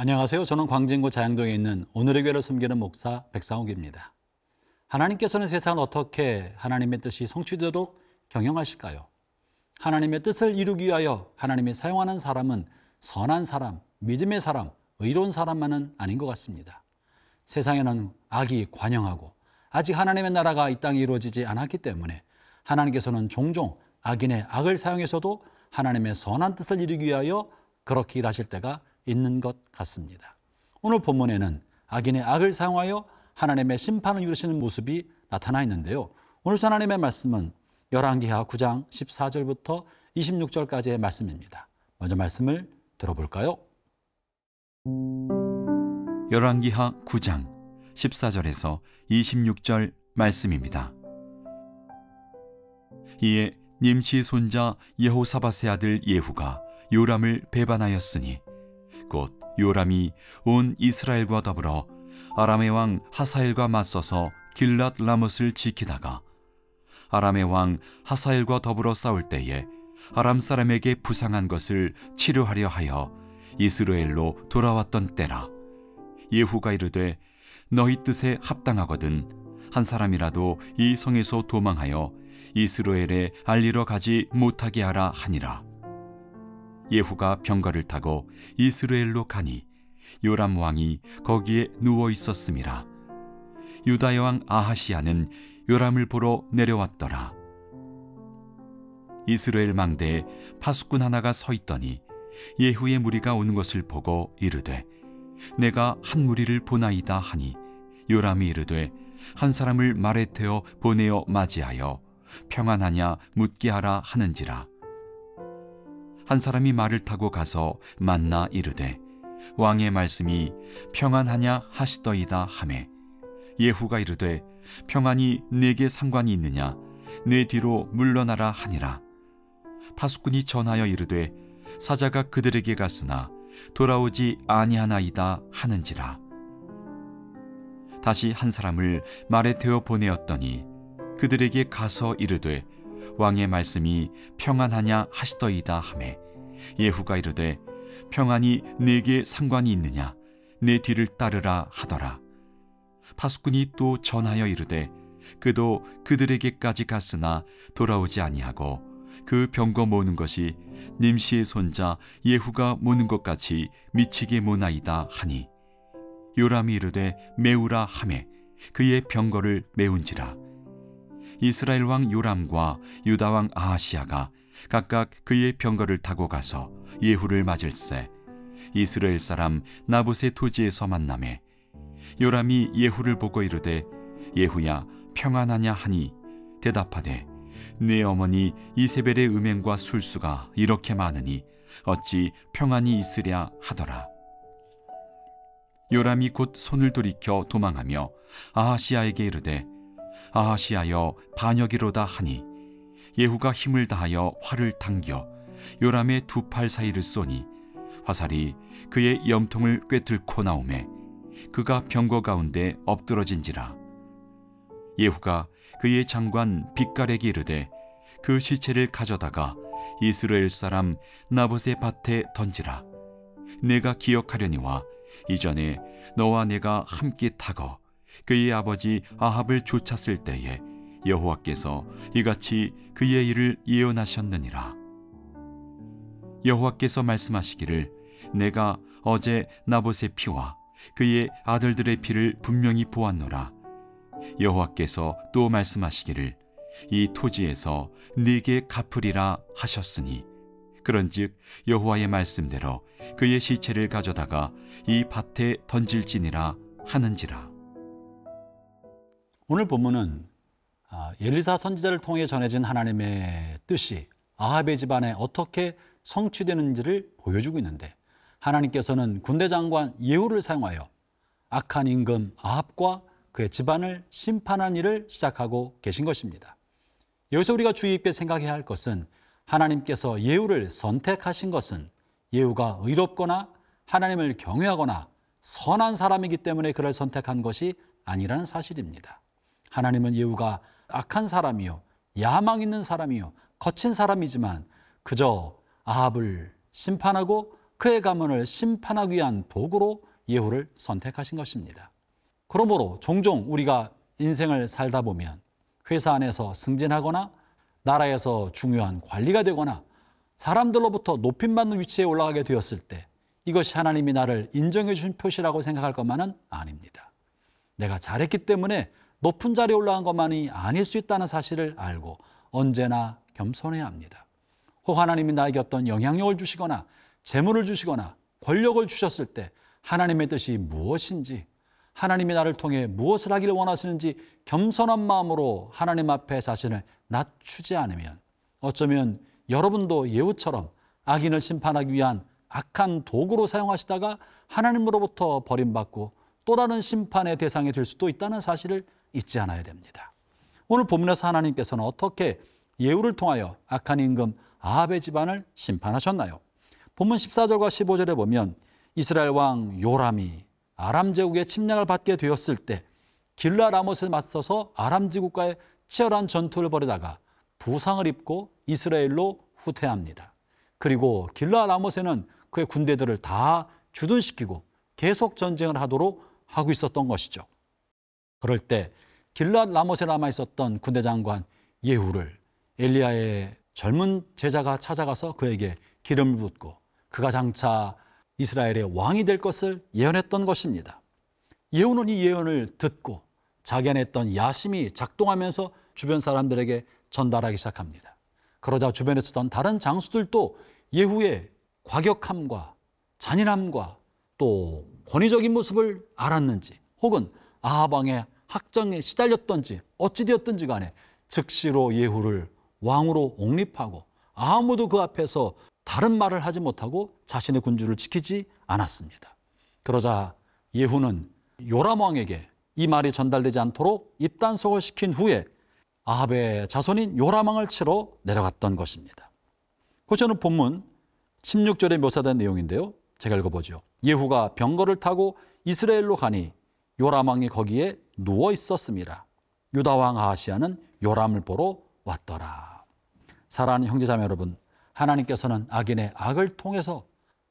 안녕하세요. 저는 광진구 자양동에 있는 오늘의 교회를 섬기는 목사 백상욱입니다. 하나님께서는 세상을 어떻게 하나님의 뜻이 성취되도록 경영하실까요? 하나님의 뜻을 이루기 위하여 하나님이 사용하는 사람은 선한 사람, 믿음의 사람, 의로운 사람만은 아닌 것 같습니다. 세상에는 악이 관영하고 아직 하나님의 나라가 이 땅에 이루어지지 않았기 때문에 하나님께서는 종종 악인의 악을 사용해서도 하나님의 선한 뜻을 이루기 위하여 그렇게 일하실 때가 있는 것 같습니다. 오늘 본문에는 악인의 악을 사용하여 하나님의 심판을 이루시는 모습이 나타나 있는데요. 오늘 하나님의 말씀은 열왕기하 9장 14절부터 26절까지의 말씀입니다. 먼저 말씀을 들어볼까요? 열왕기하 9장 14절에서 26절 말씀입니다. 이에 님시 손자 여호사밧의 아들 예후가 요람을 배반하였으니 곧 요람이 온 이스라엘과 더불어 아람의 왕 하사엘과 맞서서 길랏 라못을 지키다가 아람의 왕 하사엘과 더불어 싸울 때에 아람 사람에게 부상한 것을 치료하려 하여 이스라엘로 돌아왔던 때라. 예후가 이르되 너희 뜻에 합당하거든 한 사람이라도 이 성에서 도망하여 이스라엘에 알리러 가지 못하게 하라 하니라. 예후가 병거를 타고 이스라엘로 가니 요람 왕이 거기에 누워 있었음이라. 유다 여왕 아하시야는 요람을 보러 내려왔더라. 이스라엘 망대에 파수꾼 하나가 서 있더니 예후의 무리가 오는 것을 보고 이르되 내가 한 무리를 보나이다 하니 요람이 이르되 한 사람을 말에 태워 보내어 맞이하여 평안하냐 묻게 하라 하는지라. 한 사람이 말을 타고 가서 만나 이르되 왕의 말씀이 평안하냐 하시더이다 하매 예후가 이르되 평안이 네게 상관이 있느냐 내 뒤로 물러나라 하니라. 파수꾼이 전하여 이르되 사자가 그들에게 갔으나 돌아오지 아니하나이다 하는지라. 다시 한 사람을 말에 태워 보내었더니 그들에게 가서 이르되 왕의 말씀이 평안하냐 하시더이다 하매 예후가 이르되 평안이 네게 상관이 있느냐 내 뒤를 따르라 하더라. 파수꾼이 또 전하여 이르되 그도 그들에게까지 갔으나 돌아오지 아니하고 그 병거 모는 것이 님시의 손자 예후가 모는 것 같이 미치게 모나이다 하니 요람이 이르되 메우라 하매 그의 병거를 메운지라. 이스라엘 왕 요람과 유다 왕 아하시야가 각각 그의 병거를 타고 가서 예후를 맞을세 이스라엘 사람 나봇의 토지에서 만나매 요람이 예후를 보고 이르되 예후야 평안하냐 하니 대답하되 내 어머니 이세벨의 음행과 술수가 이렇게 많으니 어찌 평안이 있으랴 하더라. 요람이 곧 손을 돌이켜 도망하며 아하시야에게 이르되 아하시야여 반역이로다 하니 예후가 힘을 다하여 활을 당겨 요람의 두 팔 사이를 쏘니 화살이 그의 염통을 꿰뚫고 나오매 그가 병거 가운데 엎드러진지라. 예후가 그의 장관 빗갈에게 이르되 그 시체를 가져다가 이스라엘 사람 나봇의 밭에 던지라. 내가 기억하려니와 이전에 너와 내가 함께 타거 그의 아버지 아합을 쫓았을 때에 여호와께서 이같이 그의 일을 예언하셨느니라. 여호와께서 말씀하시기를 내가 어제 나봇의 피와 그의 아들들의 피를 분명히 보았노라. 여호와께서 또 말씀하시기를 이 토지에서 네게 갚으리라 하셨으니 그런즉 여호와의 말씀대로 그의 시체를 가져다가 이 밭에 던질지니라 하는지라. 오늘 본문은 엘리사 선지자를 통해 전해진 하나님의 뜻이 아합의 집안에 어떻게 성취되는지를 보여주고 있는데 하나님께서는 군대 장관 예후를 사용하여 악한 임금 아합과 그의 집안을 심판한 일을 시작하고 계신 것입니다. 여기서 우리가 주의 깊게 생각해야 할 것은 하나님께서 예후를 선택하신 것은 예후가 의롭거나 하나님을 경외하거나 선한 사람이기 때문에 그를 선택한 것이 아니라는 사실입니다. 하나님은 예후가 악한 사람이요 야망 있는 사람이요 거친 사람이지만 그저 아합을 심판하고 그의 가문을 심판하기 위한 도구로 예후를 선택하신 것입니다. 그러므로 종종 우리가 인생을 살다 보면 회사 안에서 승진하거나 나라에서 중요한 관리가 되거나 사람들로부터 높임받는 위치에 올라가게 되었을 때 이것이 하나님이 나를 인정해 주신 표시라고 생각할 것만은 아닙니다. 내가 잘했기 때문에 높은 자리에 올라간 것만이 아닐 수 있다는 사실을 알고 언제나 겸손해야 합니다. 혹 하나님이 나에게 어떤 영향력을 주시거나 재물을 주시거나 권력을 주셨을 때 하나님의 뜻이 무엇인지, 하나님이 나를 통해 무엇을 하기를 원하시는지 겸손한 마음으로 하나님 앞에 자신을 낮추지 않으면 어쩌면 여러분도 예후처럼 악인을 심판하기 위한 악한 도구로 사용하시다가 하나님으로부터 버림받고 또 다른 심판의 대상이 될 수도 있다는 사실을 잊지 않아야 됩니다. 오늘 본문에서 하나님께서는 어떻게 예후를 통하여 악한 임금 아합의 집안을 심판하셨나요? 본문 14절과 15절에 보면 이스라엘 왕 요람이 아람 제국의 침략을 받게 되었을 때 길르앗 라못에 맞서서 아람 제국과의 치열한 전투를 벌이다가 부상을 입고 이스라엘로 후퇴합니다. 그리고 길르앗 라못에는 그의 군대들을 다 주둔시키고 계속 전쟁을 하도록 하고 있었던 것이죠. 그럴 때 길르앗 라못에 남아 있었던 군대 장관 예후를 엘리야의 젊은 제자가 찾아가서 그에게 기름을 붓고 그가 장차 이스라엘의 왕이 될 것을 예언했던 것입니다. 예후는 이 예언을 듣고 자기 안에 있던 야심이 작동하면서 주변 사람들에게 전달하기 시작합니다. 그러자 주변에 있었던 다른 장수들도 예후의 과격함과 잔인함과 또 권위적인 모습을 알았는지 혹은 아합 왕의 학정에 시달렸던지 어찌 되었든지 간에 즉시로 예후를 왕으로 옹립하고 아무도 그 앞에서 다른 말을 하지 못하고 자신의 군주를 지키지 않았습니다. 그러자 예후는 요람 왕에게 이 말이 전달되지 않도록 입단속을 시킨 후에 아합의 자손인 요람 왕을 치러 내려갔던 것입니다. 그것은 본문 16절에 묘사된 내용인데요. 제가 읽어보죠. 예후가 병거를 타고 이스라엘로 가니 요람 왕이 거기에 누워 있었습니다. 유다 왕 아하시야는 요람을 보러 왔더라. 사랑하는 형제자매 여러분, 하나님께서는 악인의 악을 통해서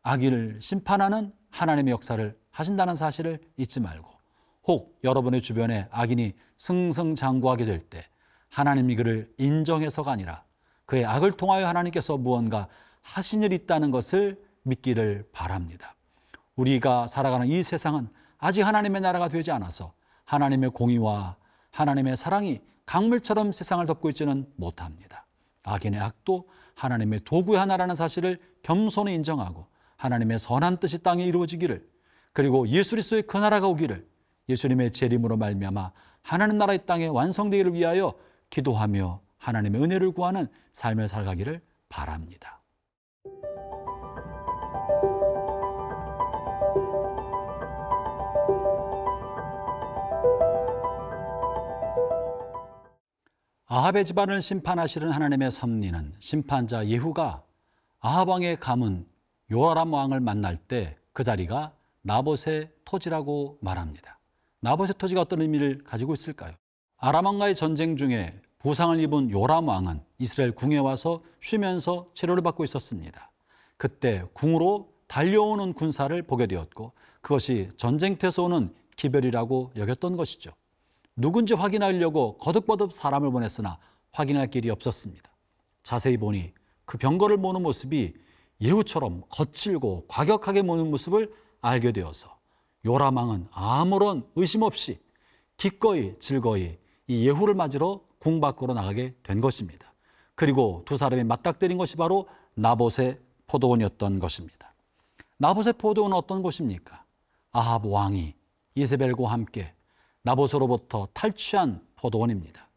악인을 심판하는 하나님의 역사를 하신다는 사실을 잊지 말고 혹 여러분의 주변에 악인이 승승장구하게 될 때 하나님이 그를 인정해서가 아니라 그의 악을 통하여 하나님께서 무언가 하신 일이 있다는 것을 믿기를 바랍니다. 우리가 살아가는 이 세상은 아직 하나님의 나라가 되지 않아서 하나님의 공의와 하나님의 사랑이 강물처럼 세상을 덮고 있지는 못합니다. 악인의 악도 하나님의 도구의 하나라는 사실을 겸손히 인정하고 하나님의 선한 뜻이 땅에 이루어지기를 그리고 예수 그리스도의 그 나라가 오기를 예수님의 재림으로 말미암아 하나님 나라의 땅에 완성되기를 위하여 기도하며 하나님의 은혜를 구하는 삶을 살아가기를 바랍니다. 아합의 집안을 심판하시는 하나님의 섭리는 심판자 예후가 아합 왕의 가문 요람 왕을 만날 때 그 자리가 나봇의 토지라고 말합니다. 나봇의 토지가 어떤 의미를 가지고 있을까요? 아람 왕과의 전쟁 중에 부상을 입은 요람 왕은 이스라엘 궁에 와서 쉬면서 치료를 받고 있었습니다. 그때 궁으로 달려오는 군사를 보게 되었고 그것이 전쟁터에서 오는 기별이라고 여겼던 것이죠. 누군지 확인하려고 거듭거듭 사람을 보냈으나 확인할 길이 없었습니다. 자세히 보니 그 병거를 모는 모습이 예후처럼 거칠고 과격하게 모는 모습을 알게 되어서 요람 왕은 아무런 의심 없이 기꺼이 즐거이 이 예후를 맞으러 궁 밖으로 나가게 된 것입니다. 그리고 두 사람이 맞닥뜨린 것이 바로 나봇의 포도원이었던 것입니다. 나봇의 포도원은 어떤 곳입니까? 아합 왕이 이세벨과 함께 나봇으로부터 탈취한 포도원입니다.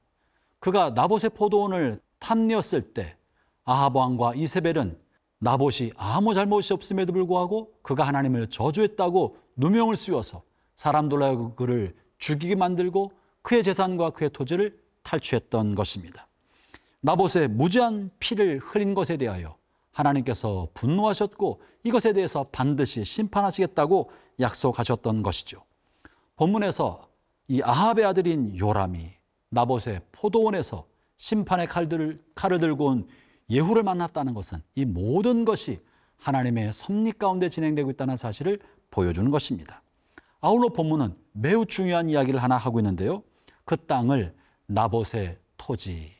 그가 나봇의 포도원을 탐내었을 때 아합 왕과 이세벨은 나봇이 아무 잘못이 없음에도 불구하고 그가 하나님을 저주했다고 누명을 씌워서 사람들로 그를 죽이게 만들고 그의 재산과 그의 토지를 탈취했던 것입니다. 나봇의 무지한 피를 흘린 것에 대하여 하나님께서 분노하셨고 이것에 대해서 반드시 심판하시겠다고 약속하셨던 것이죠. 본문에서 이 아합의 아들인 요람이 나봇의 포도원에서 심판의 칼을 들고 온 예후를 만났다는 것은 이 모든 것이 하나님의 섭리 가운데 진행되고 있다는 사실을 보여주는 것입니다. 아울러 본문은 매우 중요한 이야기를 하나 하고 있는데요. 그 땅을 나봇의 토지,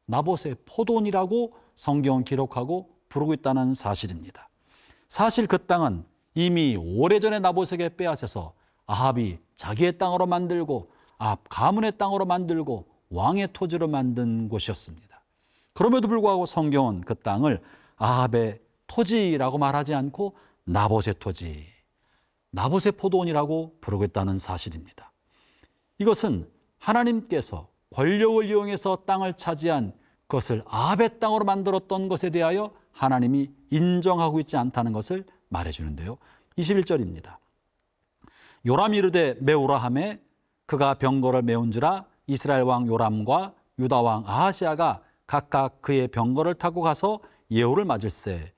나봇의 포도원이라고 성경은 기록하고 부르고 있다는 사실입니다. 사실 그 땅은 이미 오래전에 나봇에게 빼앗아서 아합이 자기의 땅으로 만들고 아합 가문의 땅으로 만들고 왕의 토지로 만든 곳이었습니다. 그럼에도 불구하고 성경은 그 땅을 아합의 토지라고 말하지 않고 나봇의 토지, 나봇의 포도원이라고 부르고 있다는 사실입니다. 이것은 하나님께서 권력을 이용해서 땅을 차지한 그것을 아합의 땅으로 만들었던 것에 대하여 하나님이 인정하고 있지 않다는 것을 말해주는데요. 21절입니다. 요람이 이르되 메우라 하매 그가 병거를 메운지라 이스라엘 왕 요람과 유다 왕 아하시아가 각각 그의 병거를 타고 가서 예후를 맞을세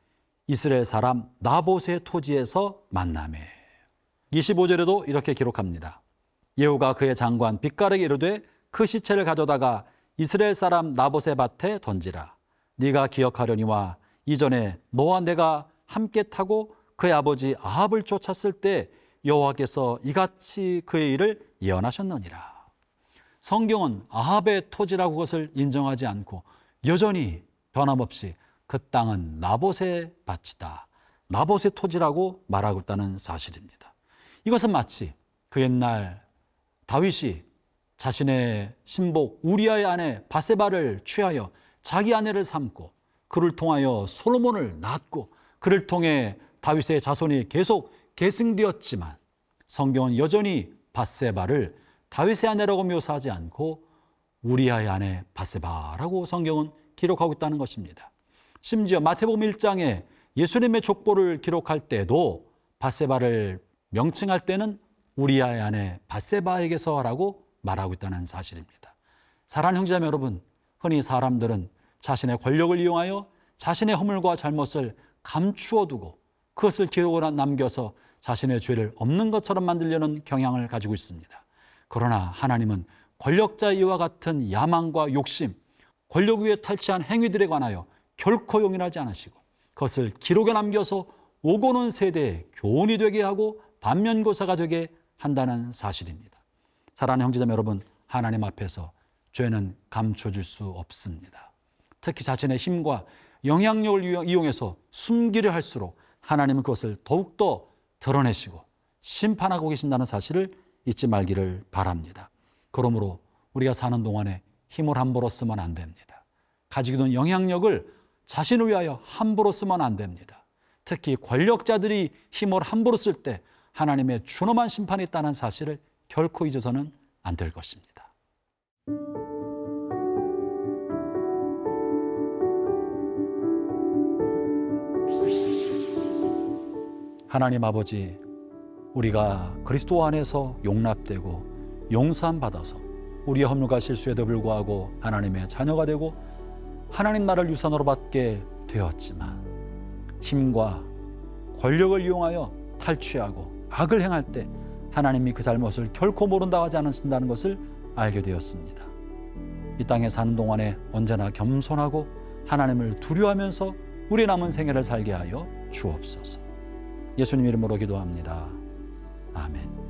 이스라엘 사람 나봇의 토지에서 만나매. 25절에도 이렇게 기록합니다. 예후가 그의 장관 빗가락에 이르되 그 시체를 가져다가 이스라엘 사람 나봇의 밭에 던지라. 네가 기억하려니와 이전에 너와 내가 함께 타고 그의 아버지 아합을 쫓았을 때 여호와께서 이같이 그의 일을 예언하셨느니라. 성경은 아합의 토지라고 그것을 인정하지 않고 여전히 변함없이 그 땅은 나봇의 밭이다, 나봇의 토지라고 말하고 있다는 사실입니다. 이것은 마치 그 옛날 다윗이 자신의 신복 우리아의 아내 바세바를 취하여 자기 아내를 삼고 그를 통하여 솔로몬을 낳고 그를 통해 다윗의 자손이 계속 계승되었지만 성경은 여전히 바세바를 다윗의 아내라고 묘사하지 않고 우리아의 아내 바세바라고 성경은 기록하고 있다는 것입니다. 심지어 마태복음 1장에 예수님의 족보를 기록할 때도 바세바를 명칭할 때는 우리아의 아내 바세바에게서라고 말하고 있다는 사실입니다. 사랑하는 형제자매 여러분, 흔히 사람들은 자신의 권력을 이용하여 자신의 허물과 잘못을 감추어 두고 그것을 기록으로 남겨서 자신의 죄를 없는 것처럼 만들려는 경향을 가지고 있습니다. 그러나 하나님은 권력자의 이와 같은 야망과 욕심, 권력 위에 탈취한 행위들에 관하여 결코 용인하지 않으시고 그것을 기록에 남겨서 오고 오는 세대에 교훈이 되게 하고 반면교사가 되게 한다는 사실입니다. 사랑하는 형제자매 여러분, 하나님 앞에서 죄는 감춰질 수 없습니다. 특히 자신의 힘과 영향력을 이용해서 숨기려 할수록 하나님은 그것을 더욱더 드러내시고 심판하고 계신다는 사실을 잊지 말기를 바랍니다. 그러므로 우리가 사는 동안에 힘을 함부로 쓰면 안 됩니다. 가지고 있는 영향력을 자신을 위하여 함부로 쓰면 안 됩니다. 특히 권력자들이 힘을 함부로 쓸 때 하나님의 준엄한 심판이 있다는 사실을 결코 잊어서는 안 될 것입니다. 하나님 아버지, 우리가 그리스도 안에서 용납되고 용서받아서 우리의 허물과 실수에도 불구하고 하나님의 자녀가 되고 하나님 나라를 유산으로 받게 되었지만 힘과 권력을 이용하여 탈취하고 악을 행할 때 하나님이 그 잘못을 결코 모른다고 하지 않으신다는 것을 알게 되었습니다. 이 땅에 사는 동안에 언제나 겸손하고 하나님을 두려워하면서 우리 남은 생애를 살게 하여 주옵소서. 예수님 이름으로 기도합니다. 아멘.